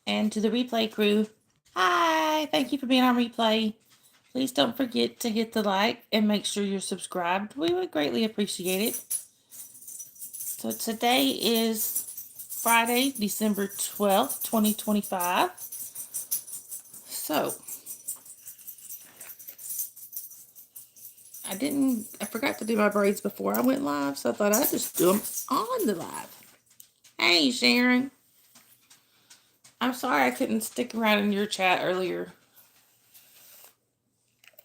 And to the replay crew, hi, thank you for being on replay. Please don't forget to hit the like and make sure you're subscribed. We would greatly appreciate it. So today is Friday, December 12th, 2025. So I forgot to do my braids before I went live, so I thought I'd just do them on the live. Hey, Sharon. I'm sorry I couldn't stick around in your chat earlier.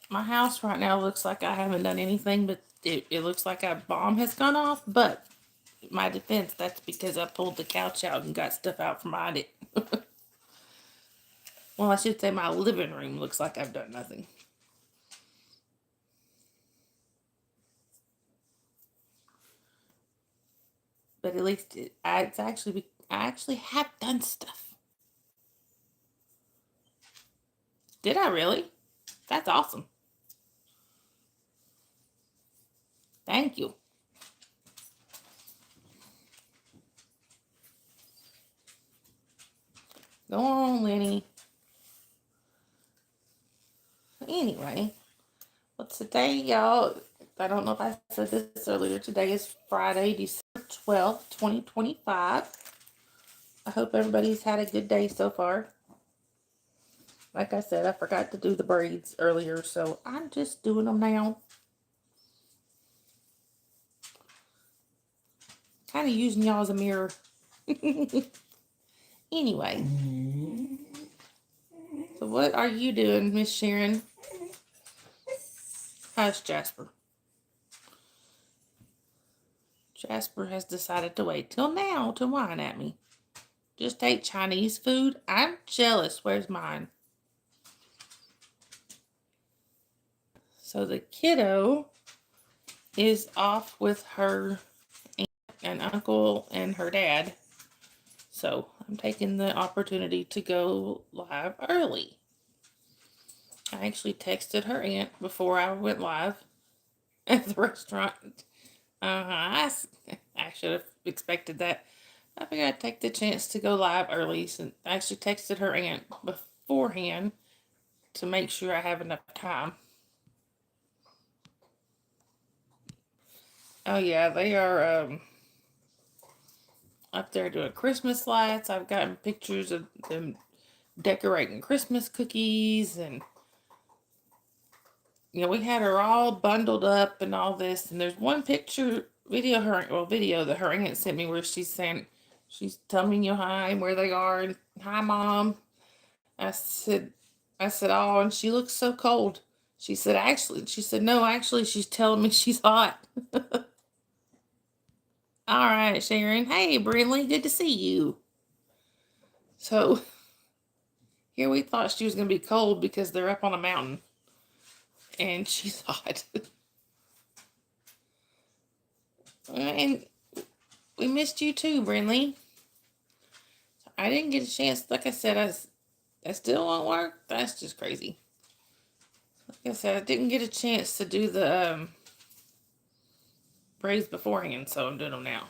My house right now looks like I haven't done anything, but it looks like a bomb has gone off. But my defense, that's because I pulled the couch out and got stuff out from behind it. Well, I should say my living room looks like I've done nothing. But at least I actually have done stuff. Did I really? That's awesome. Thank you. Go on, Lenny. Anyway, well, today, y'all, I don't know if I said this earlier. Today is Friday, December 12th, 2025. I hope everybody's had a good day so far. Like I said, I forgot to do the braids earlier, so I'm just doing them now. Kind of using y'all as a mirror. Anyway. So what are you doing, Miss Sharon? How's Jasper? Jasper has decided to wait till now to whine at me. Just ate Chinese food? I'm jealous. Where's mine? So the kiddo is off with her aunt and uncle and her dad. So I'm taking the opportunity to go live early. I actually texted her aunt before I went live at the restaurant. I should have expected that. I figured I'd take the chance to go live early. So I actually texted her aunt beforehand to make sure I have enough time. Oh yeah, they are up there doing Christmas lights. I've gotten pictures of them decorating Christmas cookies, and we had her all bundled up and all this. And there's one video that her aunt sent me where she's telling you hi and where they are and hi mom. I said, oh, and she looks so cold. She said, no, actually, she's telling me she's hot. All right, Sharon. Hey, Brinley, good to see you. So here we thought she was going to be cold because they're up on a mountain. And she's hot. And we missed you too, Brinley. I didn't get a chance. Like I said, I still won't work. That's just crazy. Like I said, I didn't get a chance to do the braids beforehand, so I'm doing them now.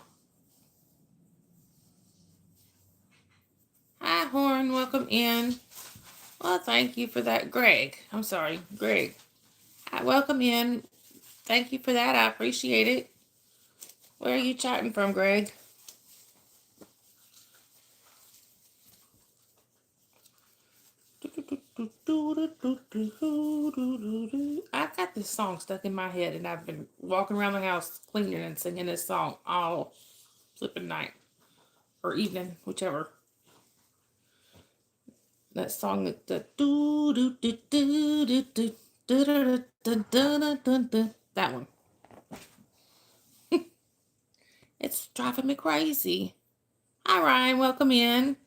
Hi, Horn. Welcome in. Well, thank you for that, Greg. I'm sorry, Greg. Hi, welcome in. Thank you for that. I appreciate it. Where are you chatting from, Greg? I've got this song stuck in my head, and I've been walking around the house cleaning and singing this song all flipping night or evening, whichever. That song that that one. It's driving me crazy. Hi, Ryan. Welcome in.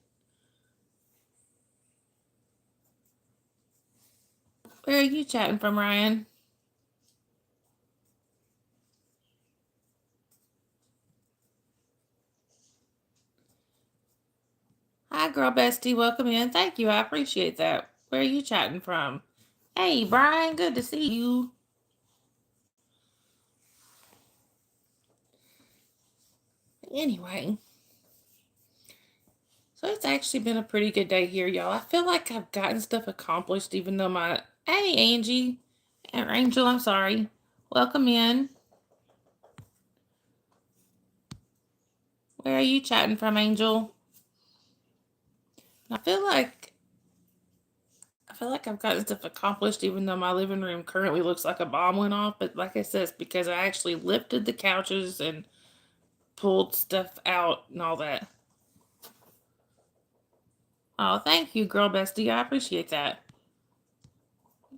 Where are you chatting from, Ryan? Hi, girl bestie. Welcome in. Thank you. I appreciate that. Where are you chatting from? Hey, Brian. Good to see you. Anyway. So it's actually been a pretty good day here, y'all. I feel like I've gotten stuff accomplished, even though my. Hey, Angie. Or Angel, I'm sorry. Welcome in. Where are you chatting from, Angel? I feel like I've gotten stuff accomplished, even though my living room currently looks like a bomb went off. But like I said, it's because I actually lifted the couches and pulled stuff out and all that. Oh, thank you, girl bestie. I appreciate that.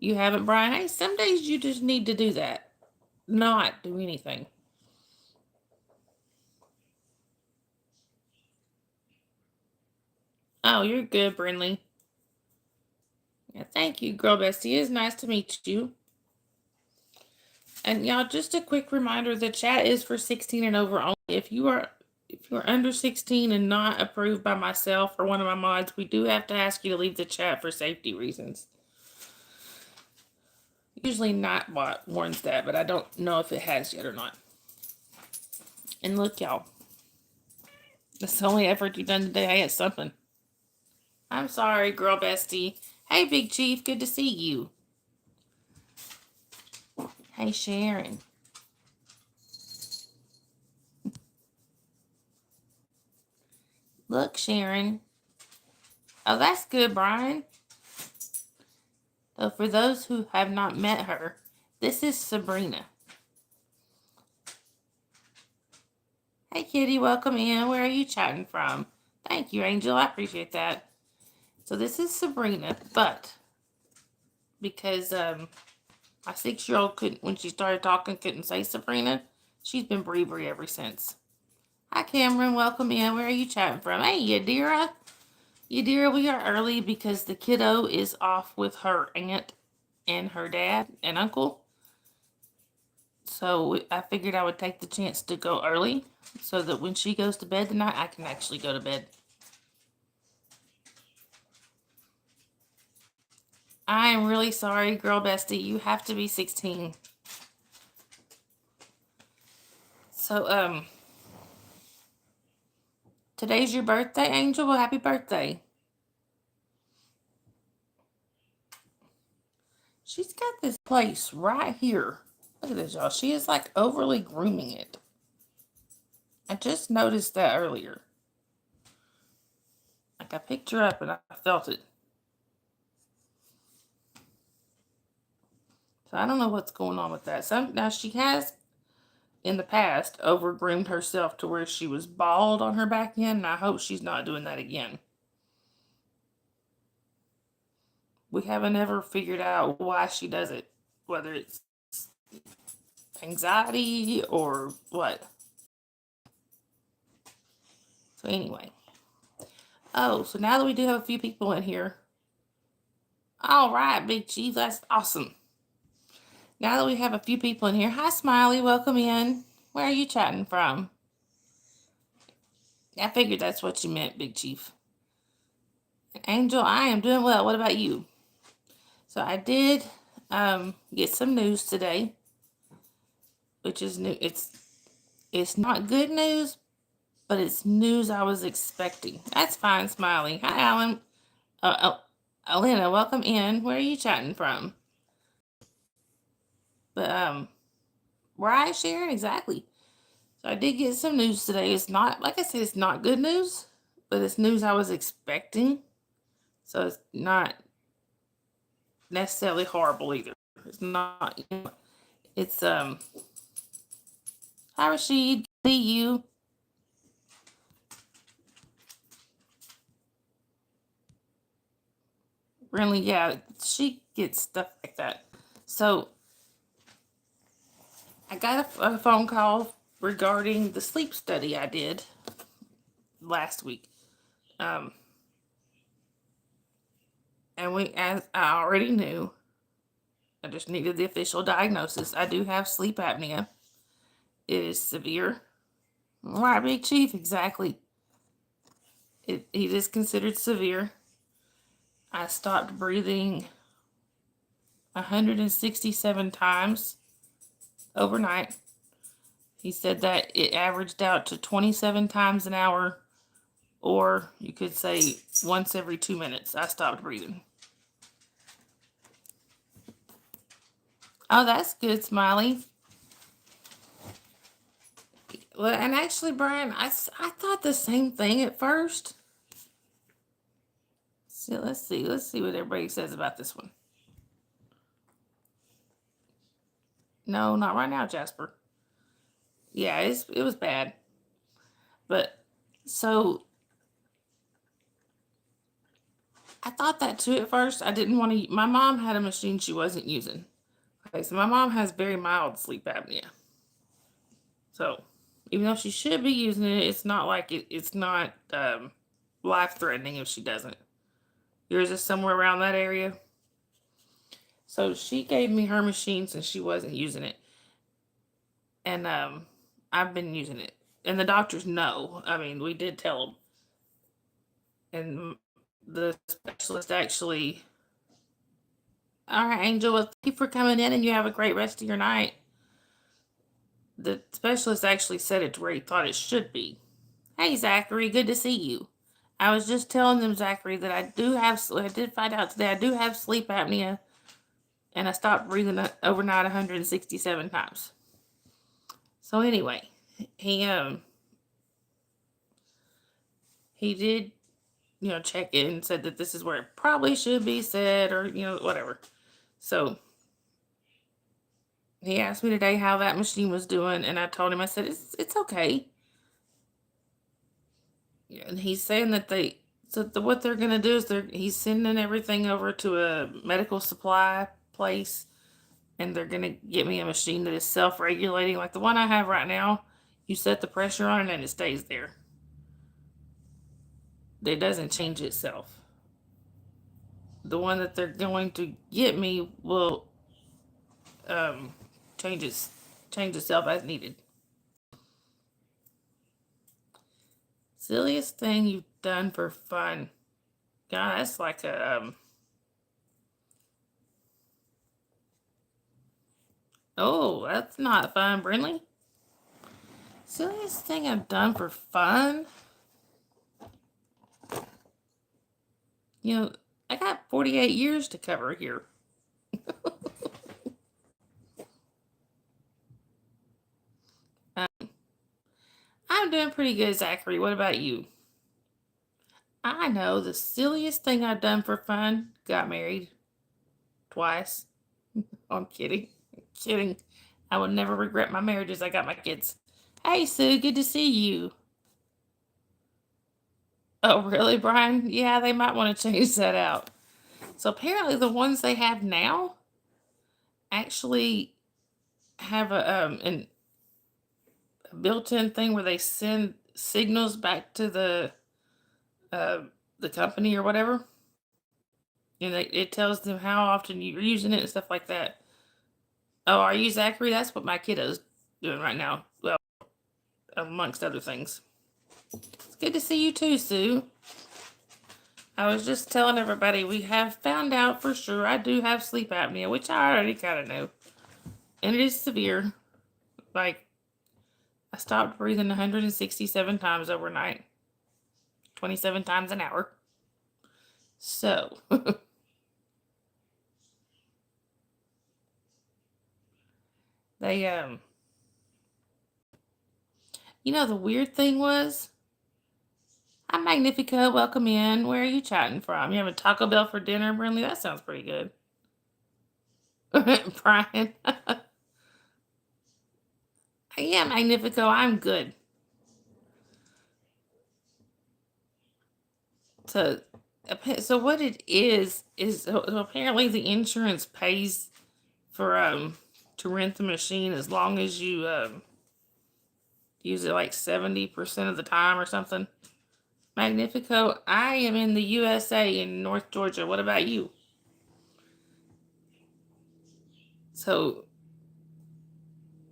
You haven't, Brian? Hey, some days you just need to do that. Not do anything. Oh, you're good, Brinley. Yeah, thank you, girl bestie. It is nice to meet you. And y'all, just a quick reminder: the chat is for 16 and over only. If you are under 16 and not approved by myself or one of my mods, we do have to ask you to leave the chat for safety reasons. Usually Nightbot warns that, but I don't know if it has yet or not. And look, y'all, that's the only effort you've done today at something. I'm sorry, girl bestie. Hey, Big Chief, good to see you. Hey, Sharon. Look, Sharon. Oh, that's good, Brian. So for those who have not met her, this is Sabrina. Hey, Kitty, welcome in. Where are you chatting from? Thank you, Angel. I appreciate that. So this is Sabrina, but because my 6-year-old couldn't, when she started talking, couldn't say Sabrina, she's been Bree ever since. Hi, Cameron. Welcome in. Where are you chatting from? Hey, Yadira. Yadira, we are early because the kiddo is off with her aunt and her dad and uncle. So I figured I would take the chance to go early so that when she goes to bed tonight, I can actually go to bed. I am really sorry, girl bestie. You have to be 16. So, today's your birthday, Angel? Well, happy birthday. She's got this place right here. Look at this, y'all. She is like overly grooming it. I just noticed that earlier. Like I picked her up and I felt it. So I don't know what's going on with that. Now she has in the past over groomed herself to where she was bald on her back end, and I hope she's not doing that again. We haven't ever figured out why she does it, whether it's anxiety or what. So anyway. Oh, so now that we do have a few people in here. All right, Big Chief, that's awesome. Now that we have a few people in here. Hi, Smiley, welcome in. Where are you chatting from? I figured that's what you meant, Big Chief. Angel, I am doing well. What about you? So I did get some news today, which is new. It's not good news, but it's news I was expecting. That's fine, Smiley. Hi, Alan. Alina, welcome in. Where are you chatting from? But right, Sharon, exactly. So I did get some news today. It's not, like I said, it's not good news, but it's news I was expecting. So it's not necessarily horrible either. It's not. It's Hi, Rashid. See you. Really, yeah, she gets stuff like that. So I got a phone call regarding the sleep study I did last week. And as I already knew, I just needed the official diagnosis. I do have sleep apnea. It is severe. Right, Big Chief, exactly. It is considered severe. I stopped breathing 167 times overnight. He said that it averaged out to 27 times an hour or you could say once every 2 minutes I stopped breathing. Oh, that's good, Smiley. Well, and actually, Brian, I thought the same thing at first. So let's see what everybody says about this one. No, not right now, Jasper. Yeah, it was bad. But so I thought that too at first. I didn't want to. My mom had a machine she wasn't using. Okay, so my mom has very mild sleep apnea. So even though she should be using it, it's not like it's not life threatening if she doesn't. Yours is somewhere around that area. So she gave me her machine since she wasn't using it, and I've been using it. And the doctors know. I mean, we did tell them, and the specialist actually. All right, Angel. Well, thank you for coming in, and you have a great rest of your night. The specialist actually said it to where he thought it should be. Hey, Zachary, good to see you. I was just telling them, Zachary, that I did find out today I do have sleep apnea, and I stopped breathing overnight 167 times. So anyway, he did, check it and said that this is where it probably should be said, or, whatever. So he asked me today how that machine was doing, and I told him, I said, it's okay. And he's saying that what they're gonna do is he's sending everything over to a medical supply place, and they're gonna get me a machine that is self-regulating, like the one I have right now. You set the pressure on it and it stays there. It doesn't change itself. The one that they're going to get me will um, change itself as needed. Silliest thing you've done for fun? God, that's like a oh, that's not fun, Brinley. Silliest thing I've done for fun? I got 48 years to cover here. I'm doing pretty good, Zachary. What about you? I know the silliest thing I've done for fun. Got married twice. I'm kidding. I'm kidding. I will never regret my marriages. I got my kids. Hey, Sue. Good to see you. Oh, really, Brian? Yeah, they might want to change that out. So apparently, the ones they have now actually have a built-in thing where they send signals back to uh, the company or whatever. And it tells them how often you're using it and stuff like that. Oh, are you Zachary? That's what my kiddo's doing right now. Well, amongst other things. It's good to see you too, Sue. I was just telling everybody we have found out for sure I do have sleep apnea, which I already kind of knew. And it is severe. Like, I stopped breathing 167 times overnight, 27 times an hour. So, they, the weird thing was, hi, Magnifica, welcome in. Where are you chatting from? You having Taco Bell for dinner, Brinley? That sounds pretty good. Brian. Yeah, Magnifico, I'm good. So, so what it is so apparently the insurance pays for to rent the machine as long as you use it like 70% of the time or something. Magnifico, I am in the USA in North Georgia. What about you? So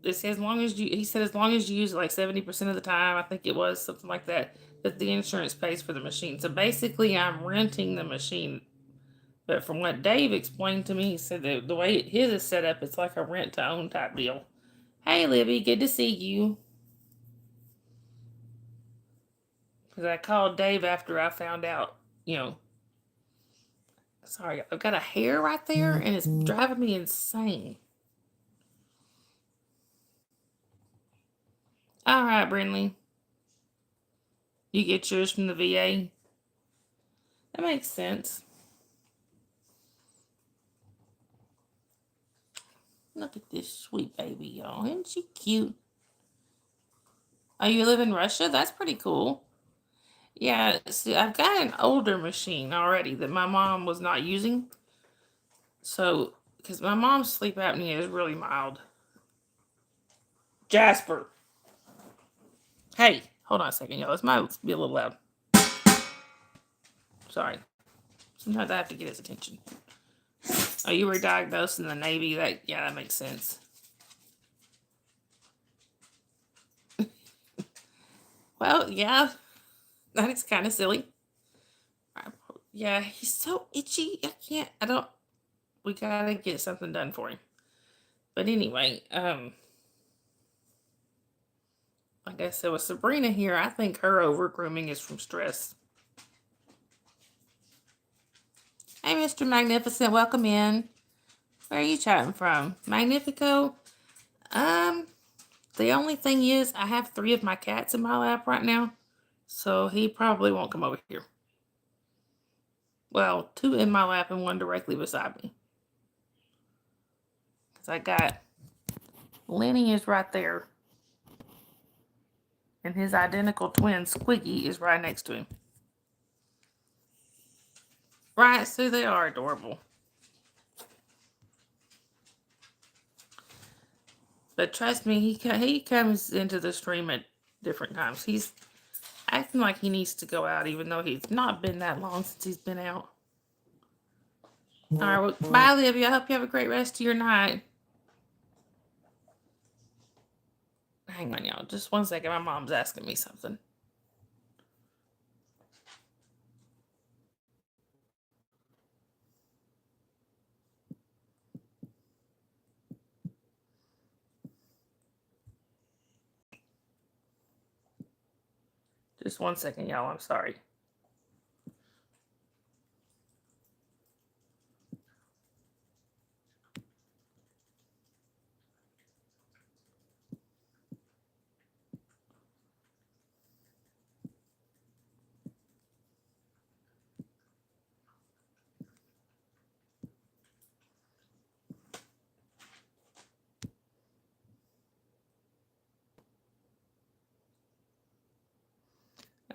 it says he said as long as you use it like 70% of the time, I think it was something like that the insurance pays for the machine. So basically I'm renting the machine. But from what Dave explained to me, he said that the way his is set up, it's like a rent to own type deal. Hey, Libby, good to see you. Because I called Dave after I found out, you know, sorry, I've got a hair right there and it's driving me insane. All right, Brinley. You get yours from the VA? That makes sense. Look at this sweet baby, y'all. Isn't she cute? Oh, you live in Russia? That's pretty cool. Yeah, see, I've got an older machine already that my mom was not using. So, because my mom's sleep apnea is really mild. Jasper. Hey, hold on a second, y'all. This might be a little loud. Sorry. Sometimes I have to get his attention. Oh, you were diagnosed in the Navy? That makes sense. Well, yeah, that is kind of silly. Yeah, he's so itchy. We gotta get something done for him. But anyway, like I said, with Sabrina here, I think her over grooming is from stress. Hey, Mr. Magnificent, welcome in. Where are you chatting from? Magnifico? The only thing is, I have 3 of my cats in my lap right now, so he probably won't come over here. Well, 2 in my lap and 1 directly beside me. Because I got Lenny is right there. And his identical twin, Squiggy, is right next to him. Right, so they are adorable. But trust me, he comes into the stream at different times. He's acting like he needs to go out, even though he's not been that long since he's been out. All right, well, bye, Olivia. I hope you have a great rest of your night. Hang on, y'all. Just 1 second. My mom's asking me something. Just 1 second, y'all. I'm sorry.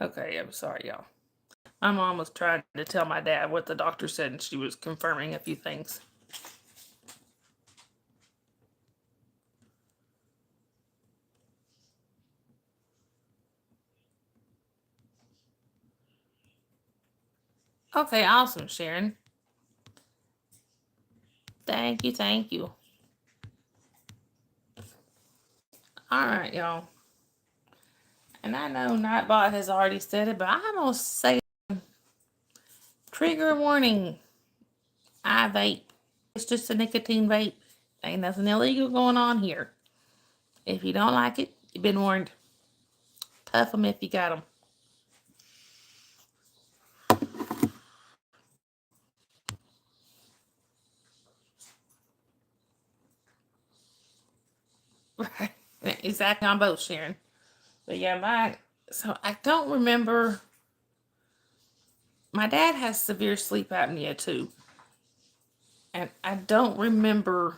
Okay, I'm sorry, y'all. My mom was trying to tell my dad what the doctor said, and she was confirming a few things. Okay, awesome, Sharon. Thank you, thank you. All right, y'all. And I know Nightbot has already said it, but I'm going to say trigger warning. I vape. It's just a nicotine vape. Ain't nothing illegal going on here. If you don't like it, you've been warned. Puff them if you got them. Right. Exactly on both, Sharon. But yeah, so I don't remember. My dad has severe sleep apnea too. And I don't remember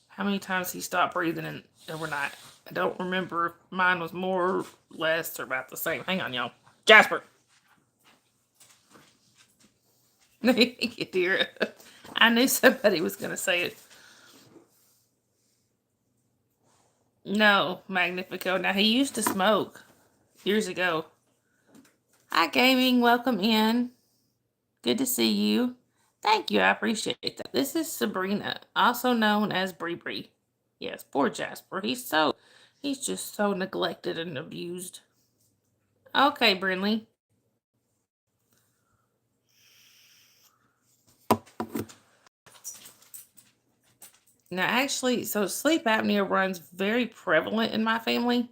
how many times he stopped breathing overnight. I don't remember if mine was more or less or about the same. Hang on, y'all. Jasper. Dear. I knew somebody was going to say it. No, Magnifico. Now, he used to smoke years ago. Hi, Gaming. Welcome in. Good to see you. Thank you. I appreciate that. This is Sabrina, also known as Bree Bree. Yes, poor Jasper. He's just so neglected and abused. Okay, Brinley. Now, actually, so sleep apnea runs very prevalent in my family.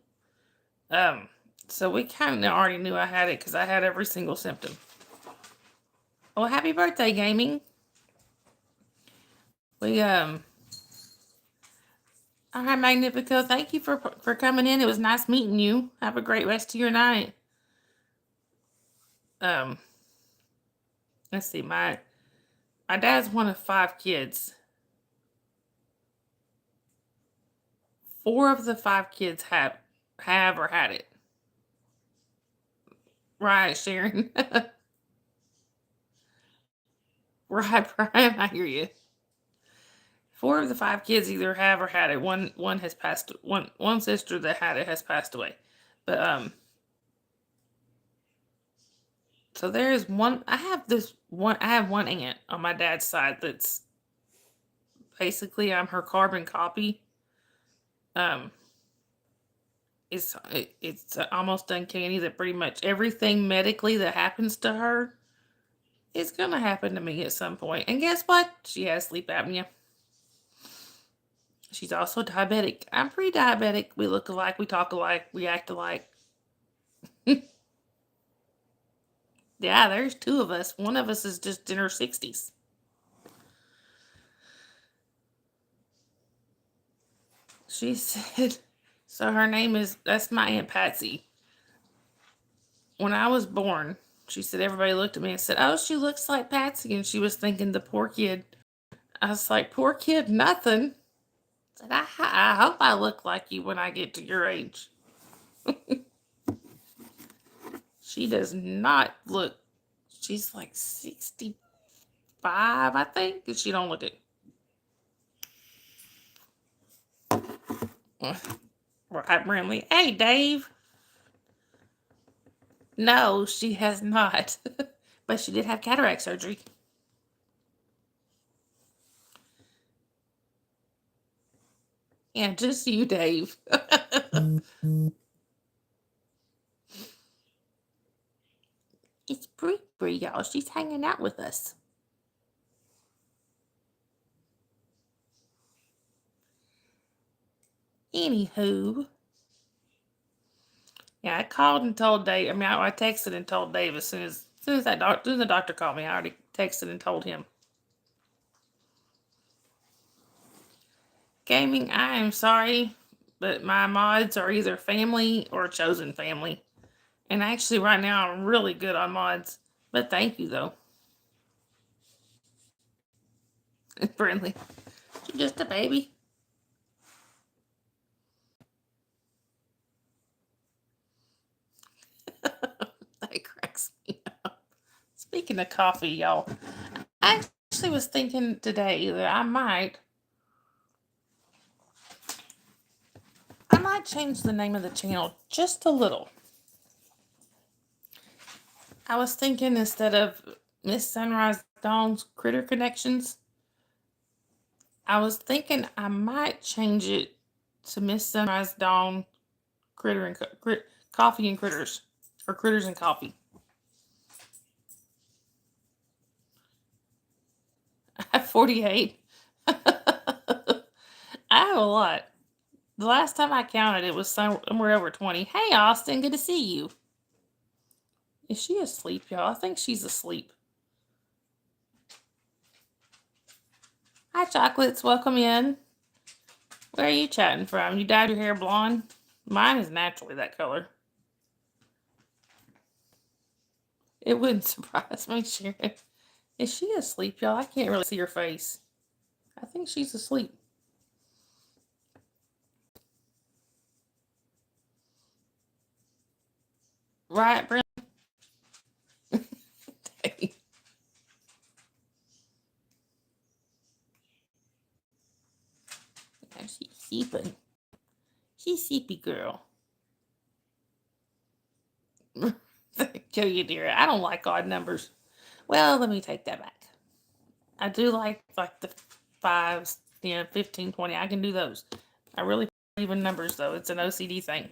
So we kind of already knew I had it because I had every single symptom. Well, happy birthday, gaming. We all right, Magnifico. Thank you for coming in. It was nice meeting you. Have a great rest of your night. Let's see. My dad's one of 5 kids. 4 of the 5 kids have or had it. Right, Sharon. Right, Brian. I hear you. 4 of the 5 kids either have or had it. One has passed. One sister that had it has passed away. But so there is one. I have one aunt on my dad's side that's basically I'm her carbon copy. It's almost uncanny that pretty much everything medically that happens to her is gonna happen to me at some point. And guess what? She has sleep apnea. She's also diabetic. I'm pre-diabetic. We look alike. We talk alike. We act alike. Yeah, there's 2 of us. One of us is just in her 60s. She said, so her name is, that's my Aunt Patsy. When I was born, she said, everybody looked at me and said, oh, she looks like Patsy. And she was thinking, the poor kid. I was like, poor kid, nothing. I said, I hope I look like you when I get to your age. She does not look, she's like 65, I think, and she don't look it. Right, Brinley. Hey, Dave. No, she has not. But she did have cataract surgery. Yeah, just you, Dave. It's Bree, y'all. She's hanging out with us. Anywho. Yeah, I called and told Dave. I mean, I texted and told Dave as soon as the doctor called me. I already texted and told him. Gaming, I am sorry, but my mods are either family or chosen family. And actually, right now, I'm really good on mods. But thank you, though. Friendly. She's just a baby. That cracks me up. Speaking of coffee, y'all, I actually was thinking today that I might change the name of the channel just a little. I was thinking instead of Miss Sunrise Dawn's Critter Connections, I was thinking I might change it to Miss Sunrise Dawn Coffee and Critters, or Critters and Coffee. I have 48. I have a lot. The last time I counted, it was somewhere over 20. Hey, Austin, good to see you. Is she asleep, y'all? I think she's asleep. Hi, Chocolates. Welcome in. Where are you chatting from? You dyed your hair blonde? Mine is naturally that color. It wouldn't surprise me, Sharon. Is she asleep, y'all? I can't really see her face. I think she's asleep. Right, Brent? She's sleeping. She's sleepy girl. Tell you, dear, I don't like odd numbers. Well, let me take that back. I do like the 5s, 15, 20. I can do those. I really even numbers, though. It's an OCD thing.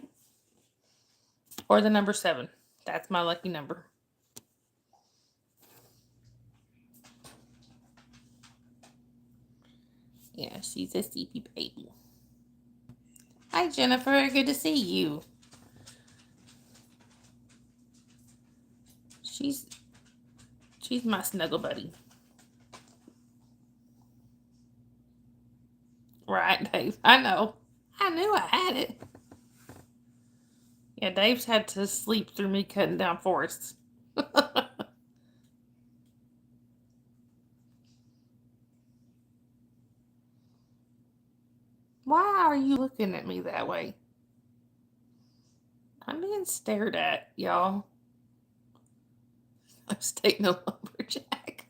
Or the number 7. That's my lucky number. Yeah, she's a sleepy baby. Hi, Jennifer. Good to see you. She's my snuggle buddy. Right, Dave. I know. I knew I had it. Yeah, Dave's had to sleep through me cutting down forests. Why are you looking at me that way? I'm being stared at, y'all. I'm staying a lumberjack.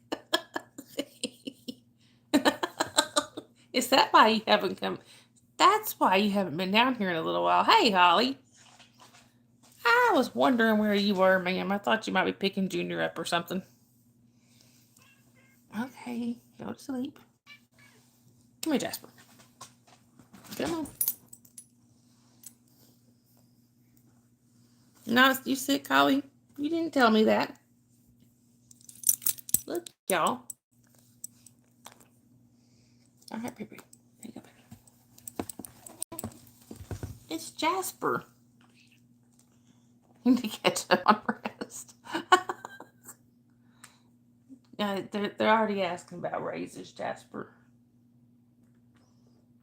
Is that why you haven't come? That's why you haven't been down here in a little while. Hey, Holly. I was wondering where you were, ma'am. I thought you might be picking Junior up or something. Okay, go to sleep. Come here, Jasper. Come on. No, you sick, Holly? You didn't tell me that. Look, y'all. All right, baby. There you go, baby. It's Jasper. You need to catch up on rest. They're already asking about raises, Jasper.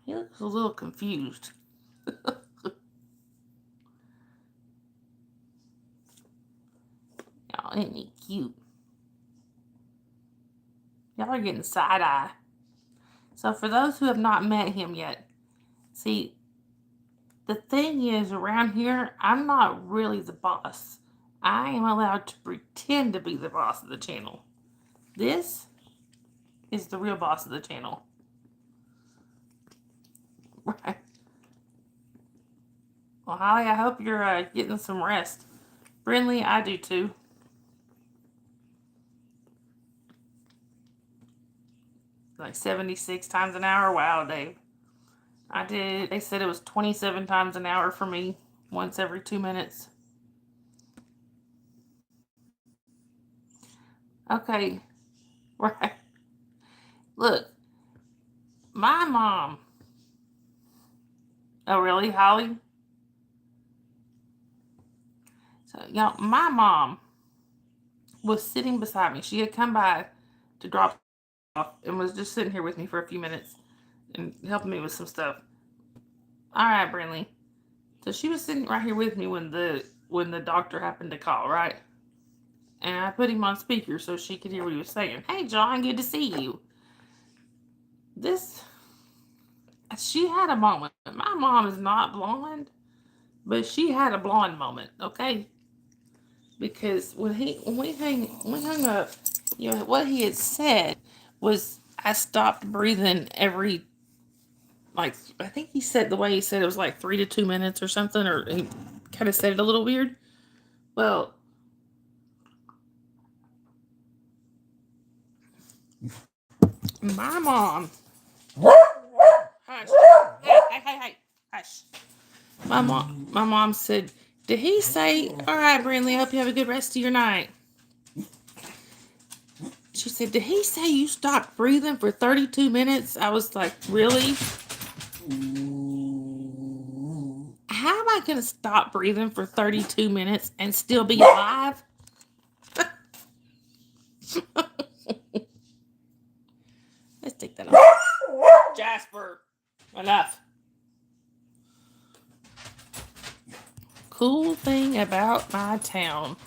He looks a little confused. Y'all, isn't he cute? Y'all are getting side eye. So for those who have not met him yet, see, the thing is, around here, I'm not really the boss. I am allowed to pretend to be the boss of the channel. This is the real boss of the channel. Right. Well, Holly, I hope you're getting some rest. Brinley, I do too. Like 76 times an hour? Wow, Dave. I did. They said it was 27 times an hour for me, once every 2 minutes. Okay. Right. Look, my mom. Oh, really, Holly? So, y'all, my mom was sitting beside me. She had come by to drop off and was just sitting here with me for a few minutes and helping me with some stuff. All right, Brinley. So she was sitting right here with me when the doctor happened to call, right? And I put him on speaker so she could hear what he was saying. Hey, John, good to see you. She had a moment. My mom is not blonde, but she had a blonde moment, okay? Because when we hung up, you know what he had said was I stopped breathing every, like, I think he said, the way he said it was like 3 to 2 minutes or something, or he kind of said it a little weird. Well, my mom, hush, hey, hush. My mom said, did he say, all right, Brandley, I hope you have a good rest of your night? She said, did he say you stopped breathing for 32 minutes? I was like, really? How am I going to stop breathing for 32 minutes and still be alive? Let's take that off. Jasper, enough. Cool thing about my town.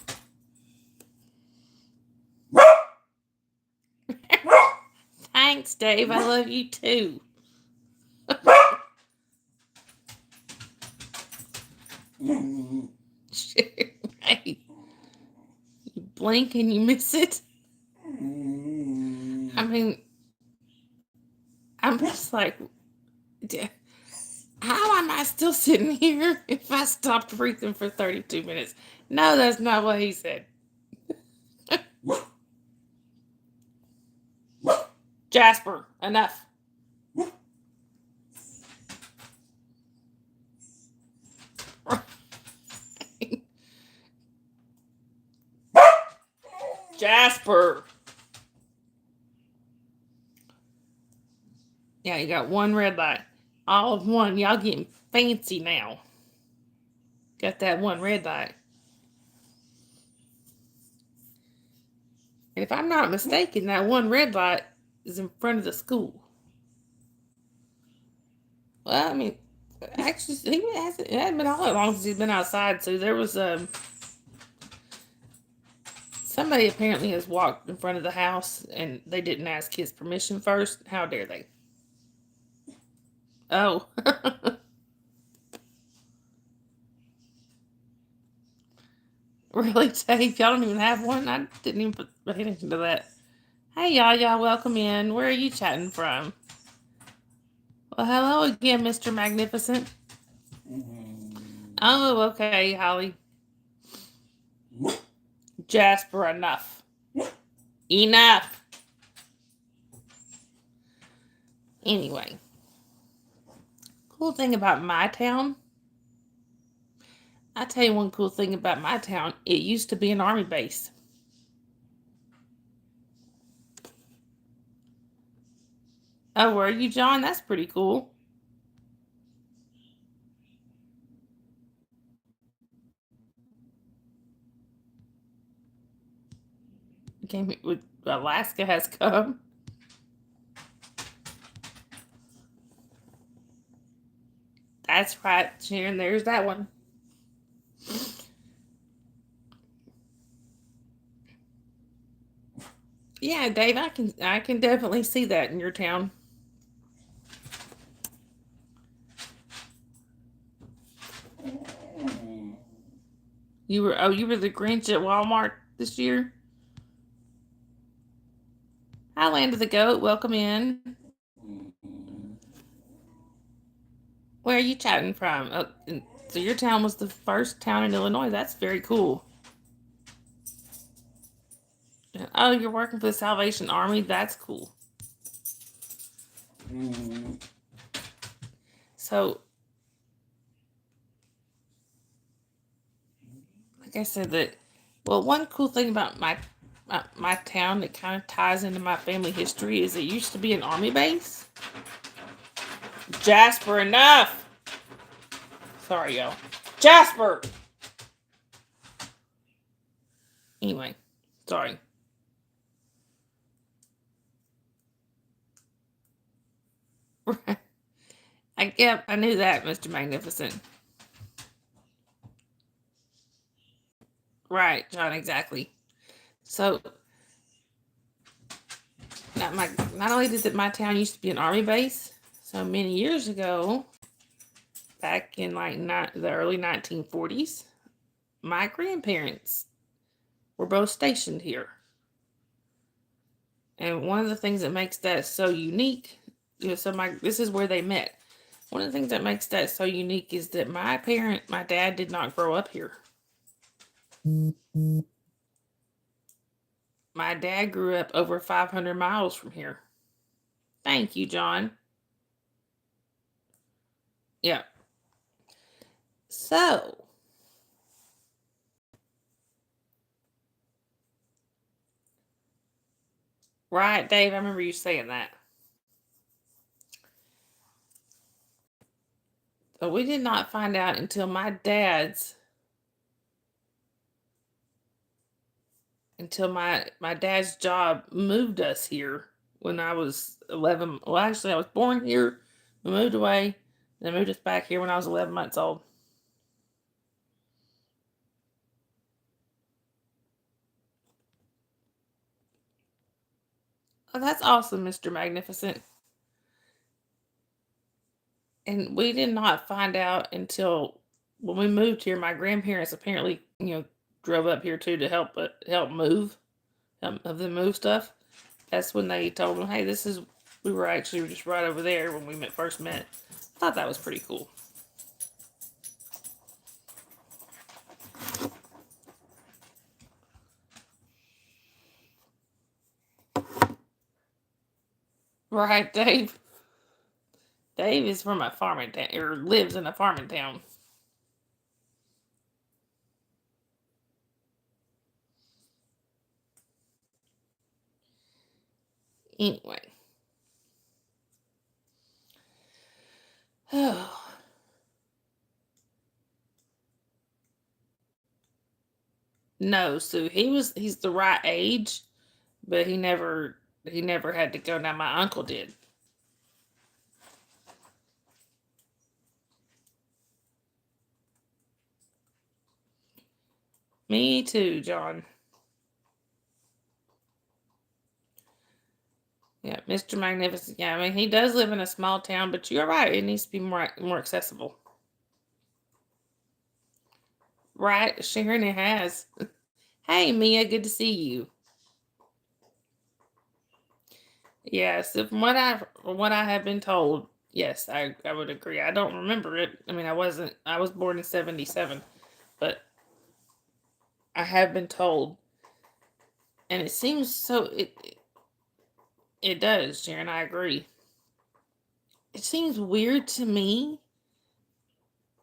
Thanks, Dave. I love you too. Hey, you blink and you miss it. I mean, I'm just like, how am I still sitting here if I stopped breathing for 32 minutes? No, that's not what he said. Jasper, enough. Jasper. Yeah, you got one red light. All of one. Y'all getting fancy now. Got that one red light. And if I'm not mistaken, that one red light is in front of the school. Well, I mean, actually, it hasn't been all that long since he's been outside. So there was somebody apparently has walked in front of the house and they didn't ask his permission first. How dare they? Oh. Really, Dave? Y'all don't even have one? I didn't even pay attention to that. Hey, y'all, welcome in. Where are you chatting from? Well, hello again, Mr. Magnificent. Oh, okay, Holly. Jasper, enough. Enough. Anyway, cool thing about my town. I tell you one cool thing about my town. It used to be an army base. Oh, were you, John? That's pretty cool. Came with Alaska has come. That's right, Sharon. There's that one. Yeah, Dave, I can definitely see that in your town. You were the Grinch at Walmart this year? Hi, Land of the Goat. Welcome in. Where are you chatting from? Oh, so your town was the first town in Illinois. That's very cool. Oh, you're working for the Salvation Army. That's cool. So, like I said, one cool thing about my town that kind of ties into my family history is it used to be an army base. Jasper, enough. Sorry, y'all. Jasper. Anyway, sorry. I knew that, Mr. Magnificent. Right, John, exactly. So, not only did my town used to be an army base, so many years ago, back in the early 1940s, my grandparents were both stationed here. And one of the things that makes that so unique, this is where they met. One of the things that makes that so unique is that my dad did not grow up here. My dad grew up over 500 miles from here. Thank you, John. Yeah. So, right, Dave, I remember you saying that. But we did not find out until my dad's job moved us here when I was 11. Well, actually, I was born here. We moved away. They moved us back here when I was 11 months old. Oh, that's awesome, Mr. Magnificent. And we did not find out until when we moved here. My grandparents apparently, drove up here too to help move, of them move stuff. That's when they told them, "Hey, we were actually just right over there when we first met." I thought that was pretty cool. Right, Dave. Dave is from a farming town, or lives in a farming town. Anyway. Oh. No, Sue. He's the right age, but he never had to go. Now my uncle did. Me too, John. Yeah, Mr. Magnificent. Yeah, I mean he does live in a small town, but you're right. It needs to be more accessible. Right, Sharon, it has. Hey, Mia, good to see you. Yes, from what I have been told, yes, I would agree. I don't remember it. I mean, I was born in 77, but I have been told, and it seems so. It does, Sharon. I agree. It seems weird to me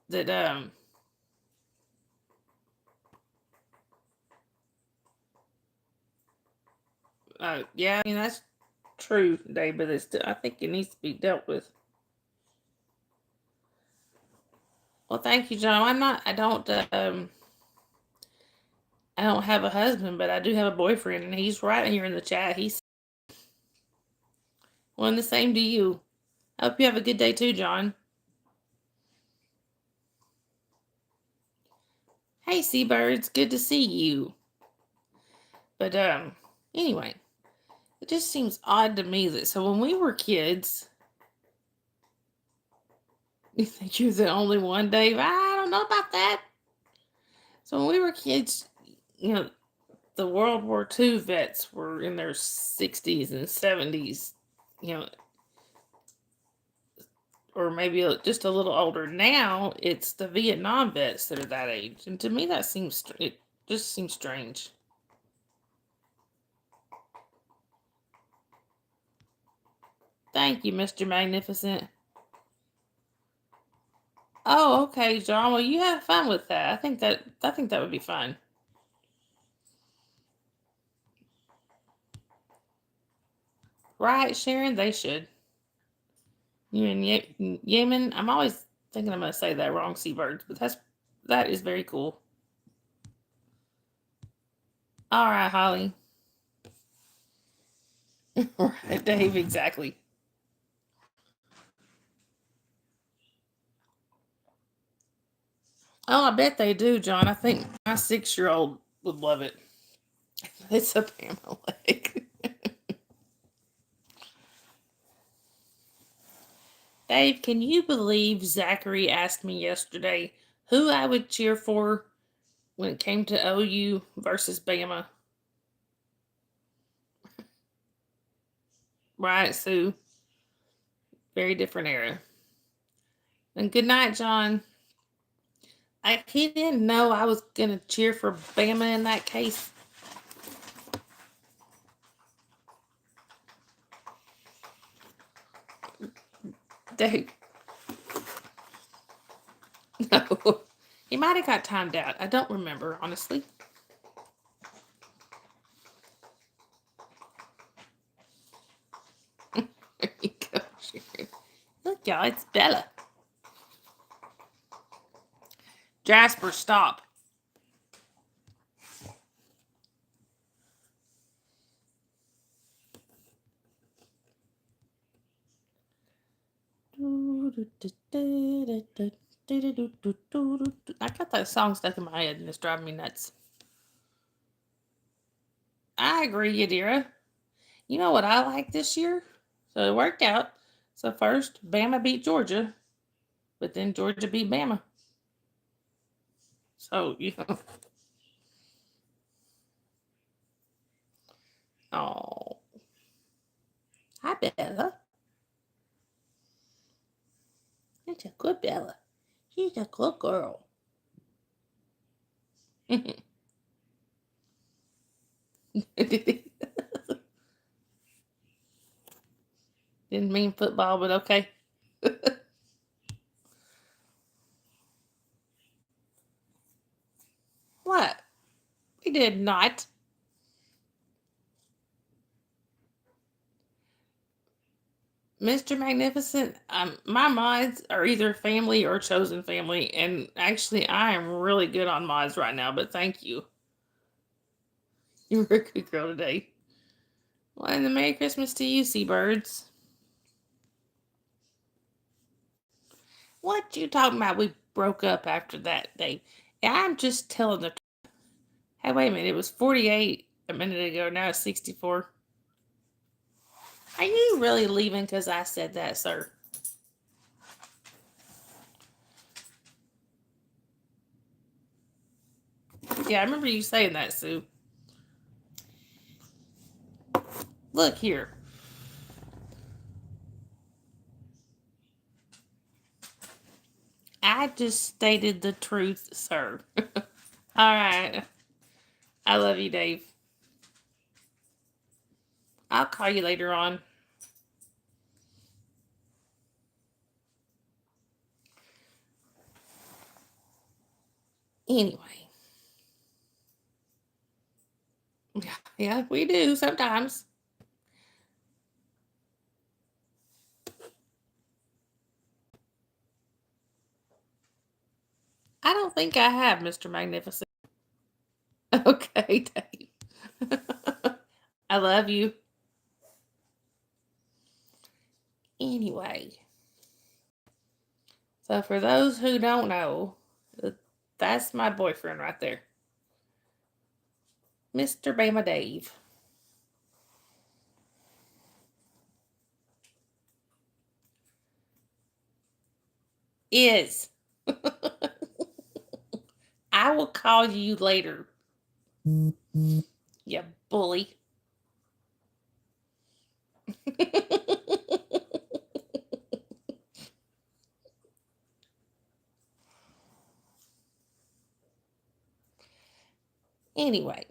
that yeah, I mean that's true, Dave, but I think it needs to be dealt with. Well, thank you, John. I don't have a husband, but I do have a boyfriend, and he's right here in the chat. He's well, and the same to you. I hope you have a good day too, John. Hey, seabirds, good to see you. But anyway, it just seems odd to me that so when we were kids, you think you're the only one, Dave? I don't know about that. So when we were kids, you know, the World War II vets were in their 60s and 70s, you know, or maybe just a little older. Now it's the Vietnam vets that are that age, and to me it just seems strange. Thank you, Mr. Magnificent. Oh, okay, John. Well, you have fun with that. I think that would be fun. Right, Sharon? They should. You and Yemen. I'm always thinking I'm going to say that wrong, seabirds, but that is very cool. All right, Holly. Right, Dave. Exactly. Oh, I bet they do, John. I think my 6-year-old would love it. It's a Pamela Lake. Dave, can you believe Zachary asked me yesterday who I would cheer for when it came to OU versus Bama? Right, Sue? Very different era. And good night, John. He didn't know I was going to cheer for Bama in that case. Dave. No. He might have got timed out. I don't remember, honestly. There you go, Sharon. Look, y'all, it's Bella. Jasper, stop. I got that song stuck in my head and it's driving me nuts. I agree, Yadira. You know what I like this year? So it worked out. So first, Bama beat Georgia, but then Georgia beat Bama. So, you know. Oh. Hi, Bella. It's a good Bella. She's a good girl. Didn't mean football, but okay. What? We did not. Mr. Magnificent, my mods are either family or chosen family, and actually, I am really good on mods right now, but thank you. You were a good girl today. Well, and a Merry Christmas to you, seabirds. What you talking about? We broke up after that day. I'm just telling the. Hey, wait a minute. It was 48 a minute ago. Now it's 64. Are you really leaving because I said that, sir? Yeah, I remember you saying that, Sue. Look here. I just stated the truth, sir. All right. I love you, Dave. I'll call you later on. Anyway. Yeah, we do sometimes. I don't think I have, Mr. Magnificent. Okay, Dave. I love you. Anyway. So for those who don't know, that's my boyfriend right there. Mr. Bama Dave. Is. I will call you later. You bully. Anyway.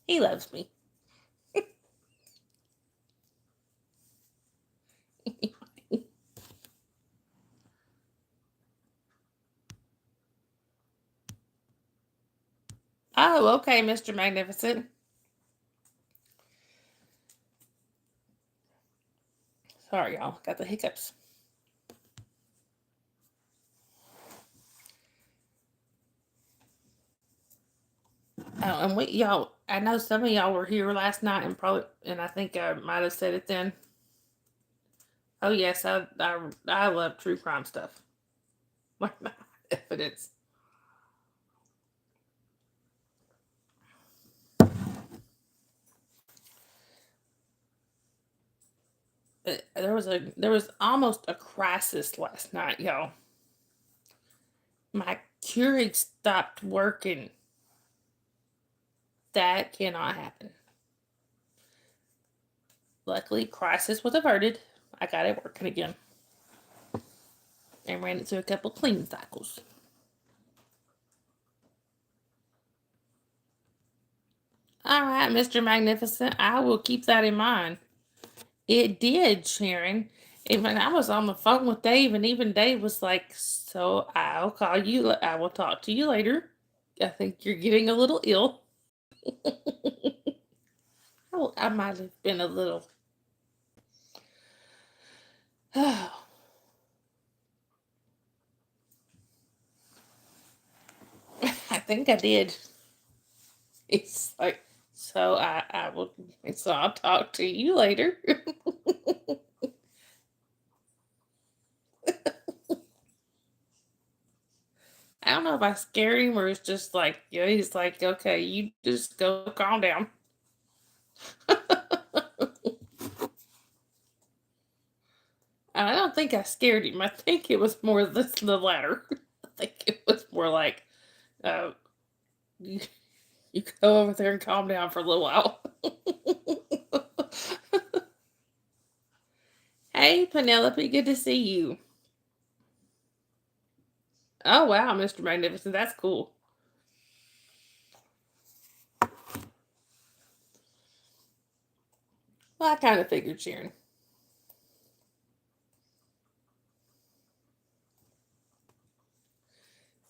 He loves me. Oh, okay, Mr. Magnificent. Sorry, y'all. Got the hiccups. Oh, and y'all, I know some of y'all were here last night and I think I might have said it then. Oh, yes, I love true crime stuff. Like my evidence. There was almost a crisis last night, y'all. My Keurig stopped working. That cannot happen. Luckily, crisis was averted. I got it working again. And ran it through a couple cleaning cycles. All right, Mr. Magnificent. I will keep that in mind. It did, Sharon. And when I was on the phone with Dave, and even Dave was like, "So I'll call you. I will talk to you later. I think you're getting a little ill." I might have been a little. Oh, I think I did. It's like, so I will. So I'll talk to you later. I don't know if I scared him or it's just like, yeah, he's like, okay, you just go calm down. I don't think I scared him. I think it was more the latter. I think it was more like, uh, you, you go over there and calm down for a little while. Hey, Penelope, good to see you. Oh, wow, Mr. Magnificent. That's cool. Well, I kind of figured, Sharon.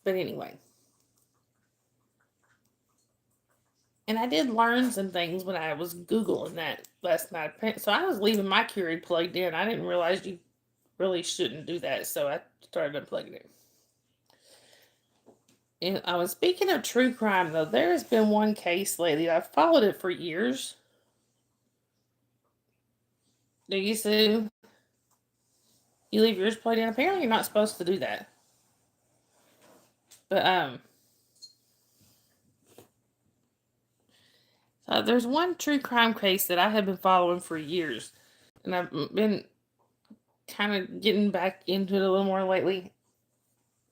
But anyway. And I did learn some things when I was Googling that last night. So I was leaving my Keurig plugged in. I didn't realize you really shouldn't do that. So I started unplugging it. And I was speaking of true crime, though. There has been one case lately. I've followed it for years. Do you, Sue? You leave yours plugged in. Apparently, you're not supposed to do that. But there's one true crime case that I have been following for years, and I've been kind of getting back into it a little more lately.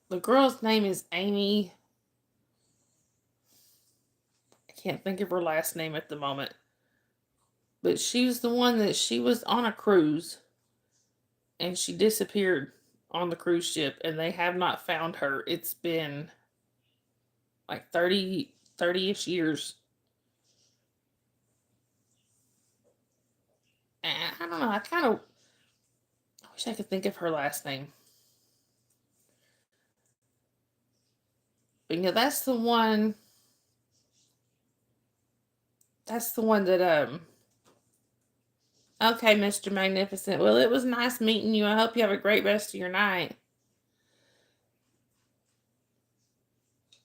The girl's name is Amy. I can't think of her last name at the moment, but she was the one that she was on a cruise and she disappeared on the cruise ship, and they have not found her. It's been like 30-ish years. And I don't know, I wish I could think of her last name. But yeah, that's the one that okay, Mr. Magnificent. Well, it was nice meeting you. I hope you have a great rest of your night.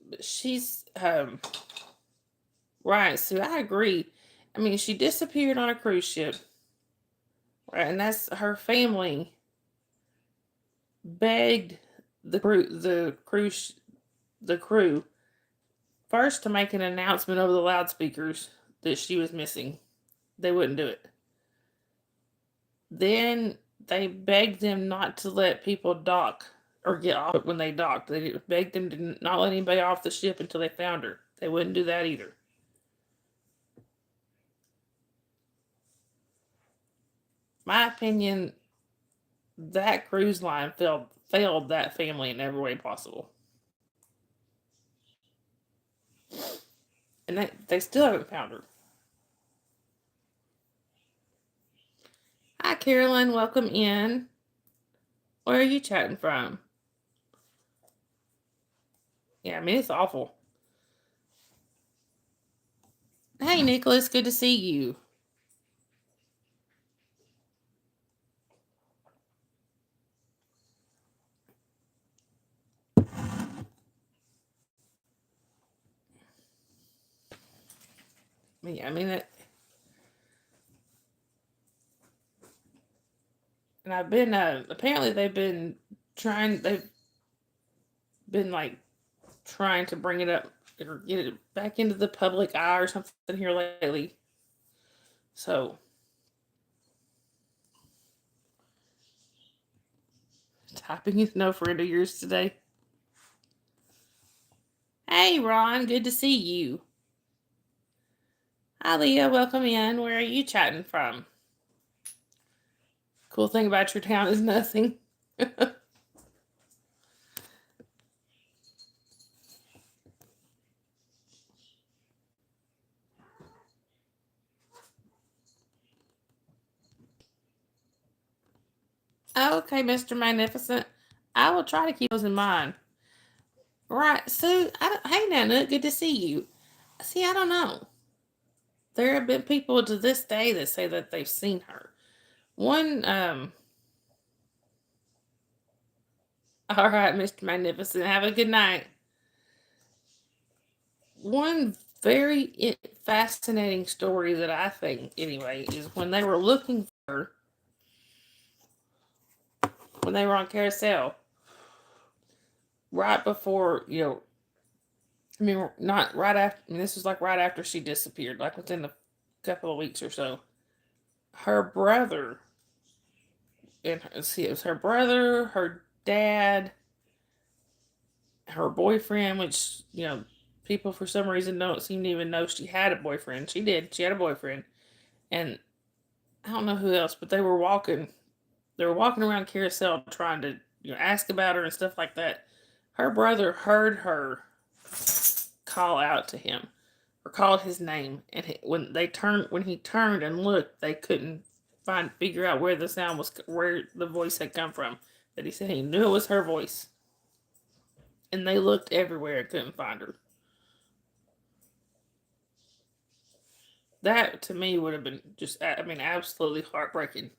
But she's right, so I agree. I mean, she disappeared on a cruise ship. Right, and that's her family begged the crew first to make an announcement over the loudspeakers that she was missing. They wouldn't do it. Then they begged them not to let people dock or get off when they docked. They begged them to not let anybody off the ship until they found her. They wouldn't do that either. My opinion, that cruise line failed that family in every way possible. And they still haven't found her. Hi, Carolyn. Welcome in. Where are you chatting from? Yeah, I mean, it's awful. Hey, Nicholas. Good to see you. Yeah, I mean, and I've been, apparently they've been like trying to bring it up or get it back into the public eye or something here lately. So, typing is no friend of yours today. Hey, Ron, good to see you. Hi, Leah, welcome in. Where are you chatting from? Cool thing about your town is nothing. Okay, Mr. Magnificent. I will try to keep those in mind. Right, so, hey, Nana, good to see you. See, I don't know. There have been people to this day that say that they've seen her. One, all right, Mr. Magnificent, have a good night. One very fascinating story that I think, anyway, is when they were looking for her, when they were on Carousel, right before, I mean, not right after, I mean, this was like right after she disappeared, like within a couple of weeks or so. Her brother, see, it was her brother, her dad, her boyfriend, which, people for some reason don't seem to even know she had a boyfriend. She did. She had a boyfriend. And I don't know who else, but they were walking around Carousel trying to, ask about her and stuff like that. Her brother heard her call out to him or called his name, and when he turned and looked, they couldn't figure out where where the voice had come from. That he said he knew it was her voice, and they looked everywhere and couldn't find her. That to me would have been just, I mean, absolutely heartbreaking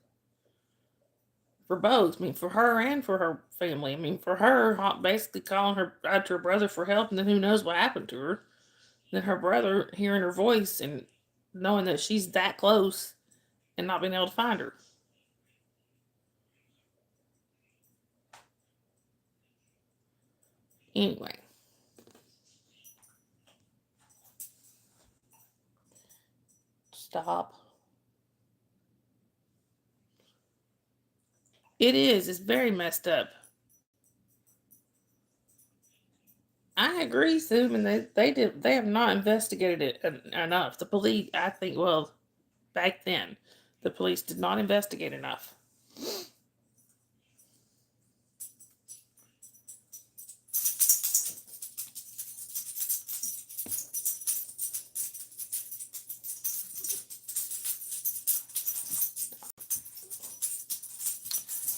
for both. I mean, for her and for her family. I mean, for her, basically calling her out to her brother for help, and then who knows what happened to her. Then her brother hearing her voice and knowing that she's that close and not being able to find her. Anyway. Stop. It is. It's very messed up. I agree, Sue, and they have not investigated it enough. The police, I think, well, back then, the police did not investigate enough.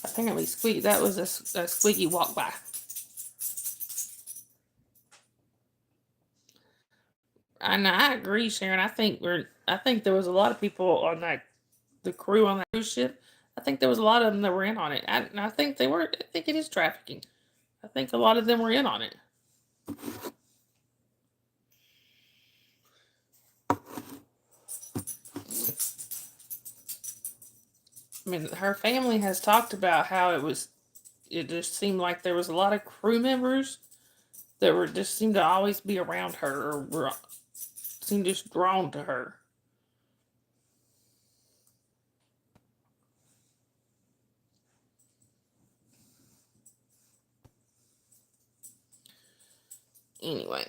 Apparently, that was a squeaky walk by. And I agree, Sharon. I think there was a lot of people on the crew on that cruise ship. I think there was a lot of them that were in on it. I think they were. I think it is trafficking. I think a lot of them were in on it. I mean, her family has talked about how it just seemed like there was a lot of crew members that just seemed to always be around her or seemed just drawn to her. Anyway.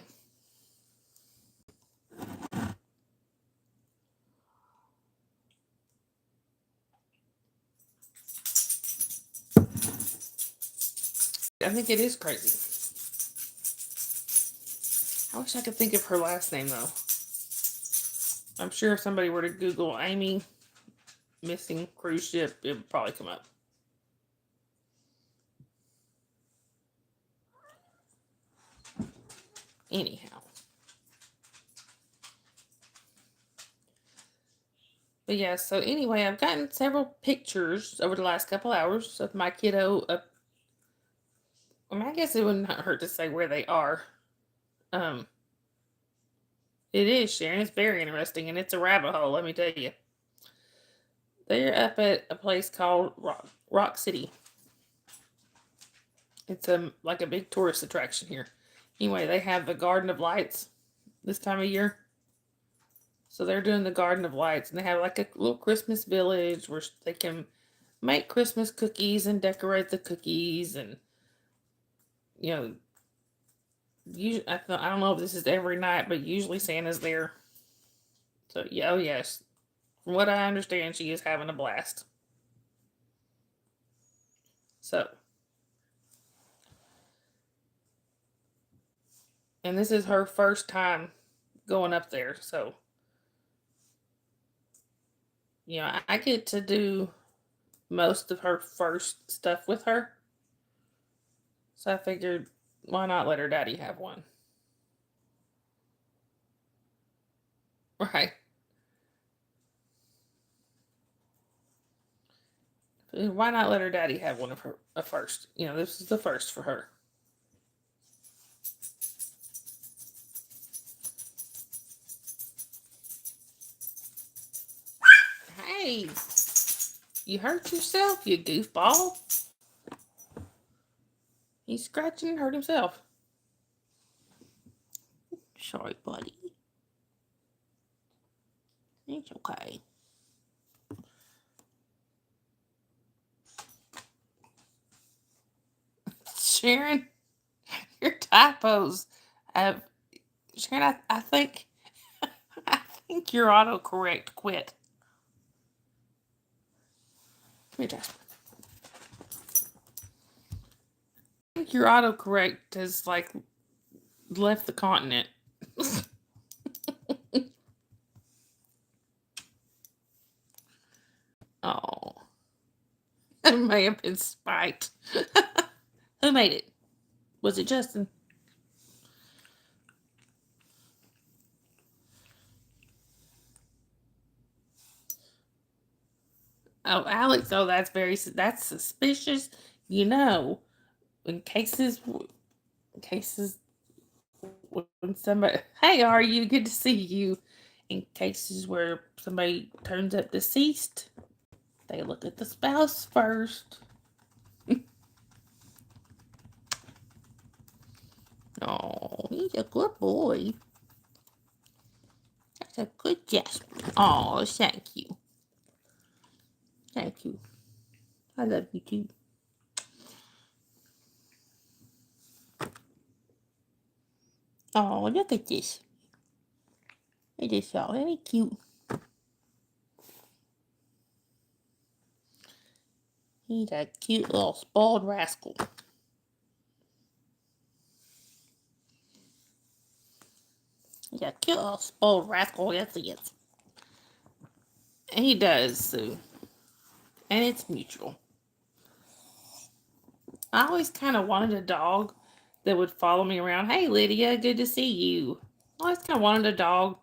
I think it is crazy. I wish I could think of her last name, though. I'm sure if somebody were to Google Amy missing cruise ship, it would probably come up. Anyhow. But yeah, so anyway, I've gotten several pictures over the last couple hours of my kiddo. I mean, I guess it wouldn't hurt to say where they are. It is, Sharon. It's very interesting, and it's a rabbit hole, let me tell you. They're up at a place called Rock City. It's like a big tourist attraction here. Anyway, they have the Garden of Lights this time of year. So they're doing the Garden of Lights, and they have like a little Christmas village where they can make Christmas cookies and decorate the cookies, and I don't know if this is every night, but usually Santa's there. So yeah, oh yes, from what I understand, she is having a blast. So, and this is her first time going up there, so I get to do most of her first stuff with her. So I figured, why not let her daddy have one? Right. Why not let her daddy have one of her a first? This is the first for her. Hey, you hurt yourself, you goofball. He's scratching and hurt himself. Sorry, buddy. It's okay. Sharon, your typos have. Sharon, I think your autocorrect quit. Come here, Jasper. I think your autocorrect has left the continent. Oh. It may have been spiked. Who made it? Was it Justin? Oh, Alex. Oh, that's suspicious. You know, in cases when somebody, hey, are you? Good to see you. In cases where somebody turns up deceased, they look at the spouse first. Oh, he's a good boy. That's a good Jasper. Oh, thank you. Thank you. I love you too. Oh, look at this. It is so very cute. He's a cute little spoiled rascal. He's a cute little spoiled rascal. Yes, he is. And he does, Sue. And it's mutual. I always kind of wanted a dog that would follow me around. Hey, Lydia, good to see you. I always kind of wanted a dog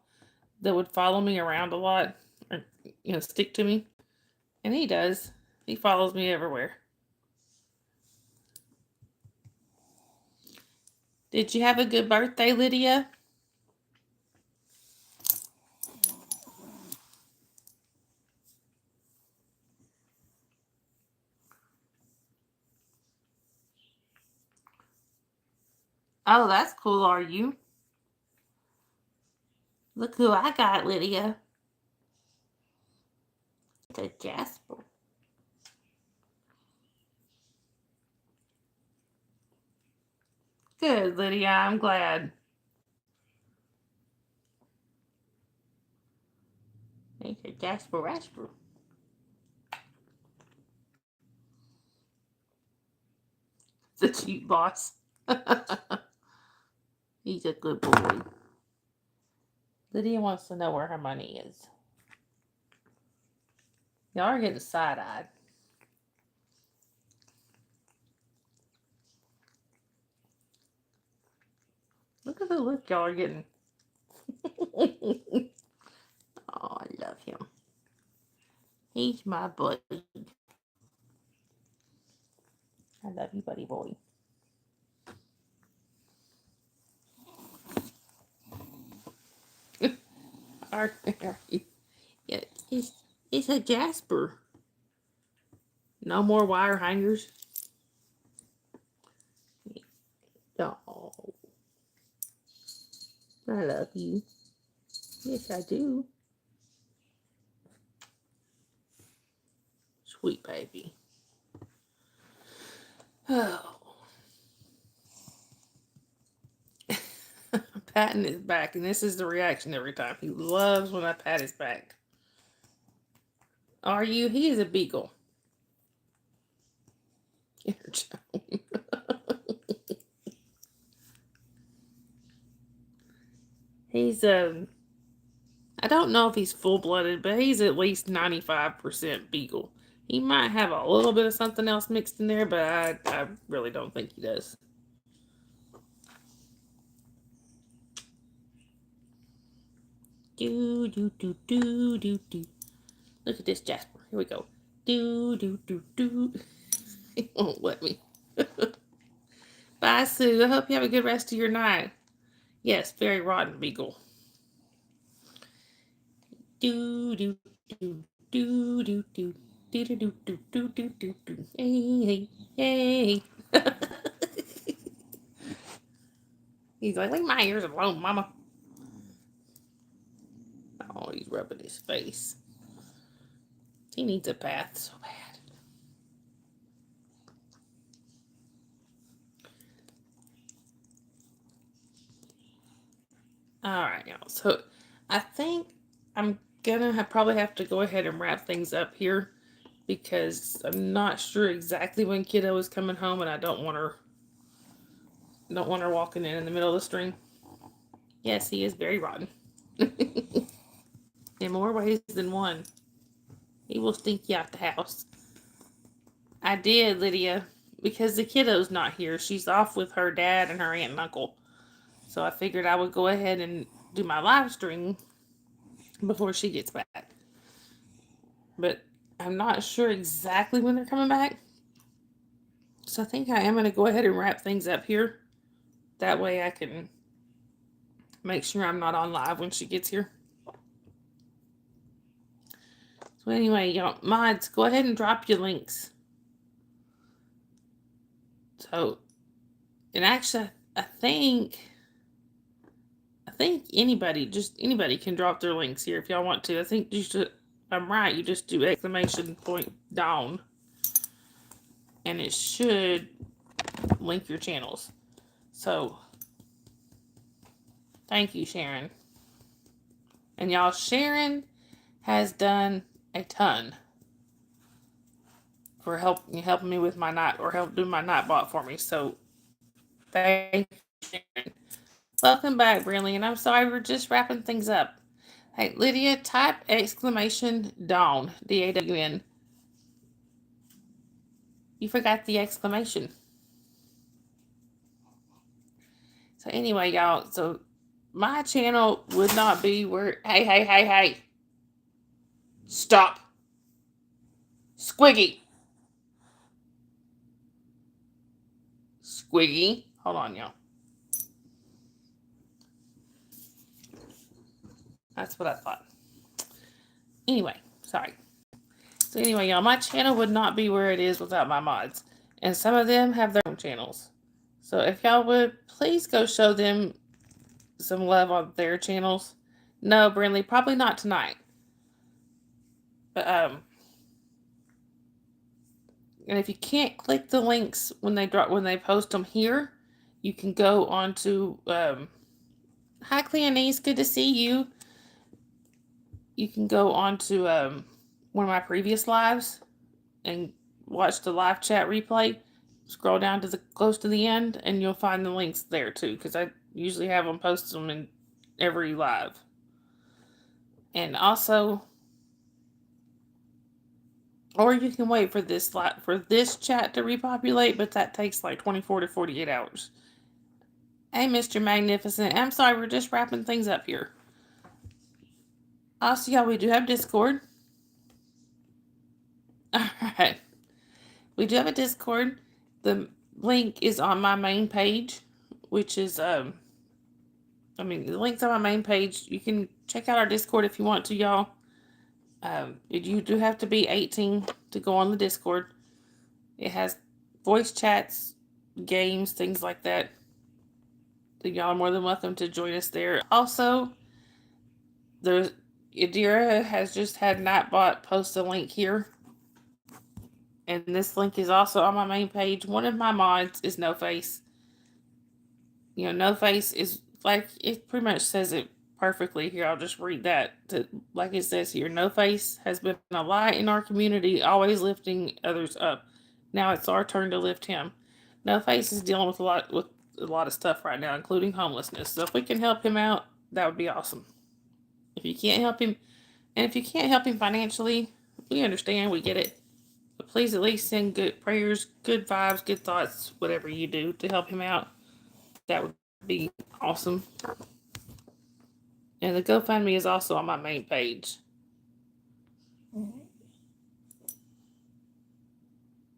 that would follow me around a lot, or stick to me. And he does. He follows me everywhere. Did you have a good birthday, Lydia? Oh, that's cool, are you? Look who I got, Lydia. It's a Jasper. Good, Lydia. I'm glad. It's a Jasper Rasper. It's a cute boss. He's a good boy. Lydia wants to know where her money is. Y'all are getting side-eyed. Look at the look y'all are getting. Oh, I love him. He's my buddy. I love you, buddy boy. Yeah, it's a Jasper. No more wire hangers. Oh, I love you. Yes, I do. Sweet baby. Oh. Patting his back, and this is the reaction every time. He loves when I pat his back. Are you? He is a beagle. He's I don't know if he's full blooded, but he's at least 95% beagle. He might have a little bit of something else mixed in there, but I really don't think he does. Do do do do do do. Look at this, Jasper. Here we go. Do do do do. He won't let me. Bye, Sue. I hope you have a good rest of your night. Yes, very rotten beagle. Do do do do do do do do do do do do do do. Hey hey hey. He's like, leave my ears alone, Mama. Oh, he's rubbing his face. He needs a bath so bad. All right, y'all. So I think I'm gonna probably have to go ahead and wrap things up here because I'm not sure exactly when Kiddo is coming home, and I don't want her walking in the middle of the stream. Yes, he is very rotten. In more ways than one. He will stink you out the house. I did, Lydia, because the kiddo's not here. She's off with her dad and her aunt and uncle. So I figured I would go ahead and do my live stream before she gets back. But I'm not sure exactly when they're coming back. So I think I am going to go ahead and wrap things up here. That way I can make sure I'm not on live when she gets here. So anyway, y'all, mods, go ahead and drop your links. So, and actually, I think anybody can drop their links here if y'all want to. I think you should, I'm right, you just do exclamation point down. And it should link your channels. So, thank you, Sharon. And y'all, Sharon has done a ton for helping me with my night, or help do my Nightbot for me. So, thank you, Sharon. Welcome back, Brinley. And I'm sorry, we're just wrapping things up. Hey, Lydia, type exclamation Dawn, D-A-W-N. You forgot the exclamation. So anyway, y'all, so my channel would not be where... Hey. Stop. Squiggy. Squiggy. Hold on, y'all. That's what I thought. Anyway, sorry. So anyway, y'all, my channel would not be where it is without my mods. And some of them have their own channels. So if y'all would, please go show them some love on their channels. No, Brinley, probably not tonight. But, and if you can't click the links when they post them here, you can go on to, hi, Cleonice, good to see you. You can go on to one of my previous lives and watch the live chat replay. Scroll down to close to the end, and you'll find the links there too, because I usually have them posted them in every live. And also, or you can wait for this chat to repopulate, but that takes like 24 to 48 hours. Hey, Mr. Magnificent. I'm sorry, we're just wrapping things up here. Also, y'all, we do have Discord. Alright. We do have a Discord. The link is on my main page, which is, the link's on my main page. You can check out our Discord if you want to, y'all. You do have to be 18 to go on the Discord. It has voice chats, games, things like that. So y'all are more than welcome to join us there. Also, Yadira has just had Nightbot post a link here. And this link is also on my main page. One of my mods is No Face. You know, No Face is like, it pretty much says it perfectly here. I'll just read that. Like it says here, No Face has been a light in our community, always lifting others up. Now it's our turn to lift him. No Face is dealing with a lot of stuff right now, including homelessness. So if we can help him out, that would be awesome. If you can't help him, and if you can't help him financially, we understand, we get it. But please at least send good prayers, good vibes, good thoughts, whatever you do to help him out. That would be awesome. And the GoFundMe is also on my main page.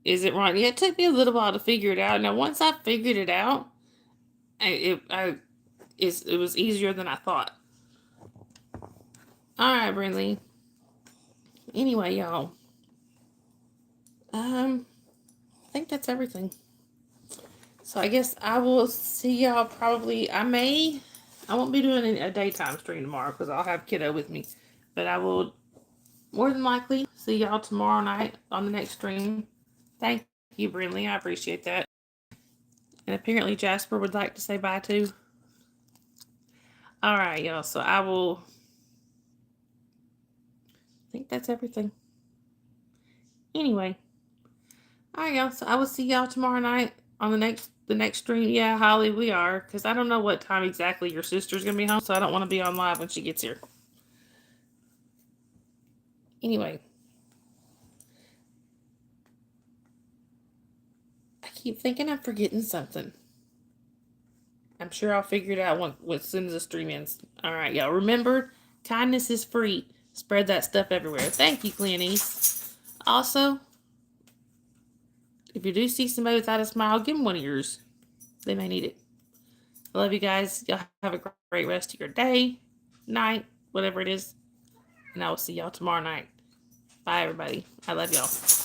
Is it right? Yeah, it took me a little while to figure it out. Now, once I figured it out, it was easier than I thought. All right, Brinley. Anyway, y'all. I think that's everything. So I guess I will see y'all probably. I won't be doing a daytime stream tomorrow because I'll have kiddo with me. But I will more than likely see y'all tomorrow night on the next stream. Thank you, Brinley. I appreciate that. And apparently Jasper would like to say bye too. All right, y'all. So I think that's everything. Anyway. All right, y'all. So I will see y'all tomorrow night on the next stream. Yeah, Holly, we are. Because I don't know what time exactly your sister's going to be home. So I don't want to be on live when she gets here. Anyway. I keep thinking I'm forgetting something. I'm sure I'll figure it out as soon as the stream ends. All right, y'all. Remember, kindness is free. Spread that stuff everywhere. Thank you, Cleonice. Also, if you do see somebody without a smile, give them one of yours. They may need it. I love you guys. Y'all have a great rest of your day, night, whatever it is. And I will see y'all tomorrow night. Bye, everybody. I love y'all.